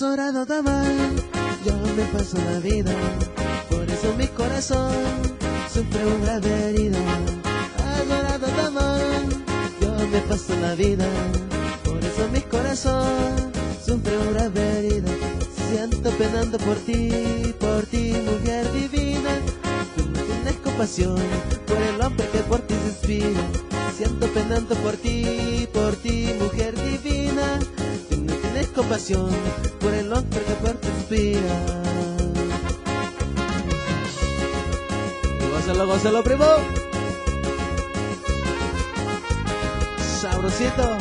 Adorado de amar, yo me paso la vida, por eso mi corazón sufre una herida. Adorado de amar, yo me paso la vida, por eso mi corazón sufre una herida. Siento penando por ti, mujer divina. Tú no tienes compasión por el hombre que por ti se inspira. Siento penando por ti, mujer divina. Tú no tienes compasión por el hombre que por ti se inspira. Gózalo, gózalo, primo. Sabrosito.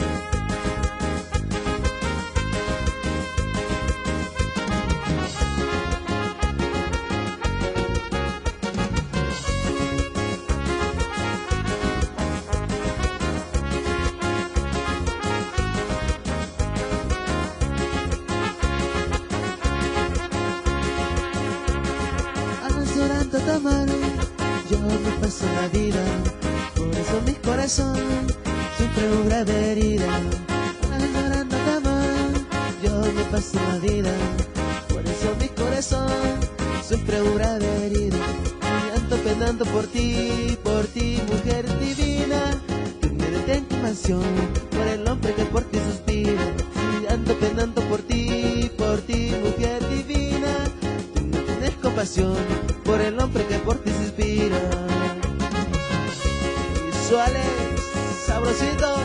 Adorando de amar, yo me paso la vida, por eso mi corazón sufre una grave herida. Adorando de amar, yo me paso la vida, por eso mi corazón sufre una grave herida. Y ando penando por ti, mujer divina. Que me den compasión por el hombre que por ti suspira. Y ando penando por ti, mujer divina. Tú no tienes compasión por el hombre que por ti se inspira. Visuales, sabrosito.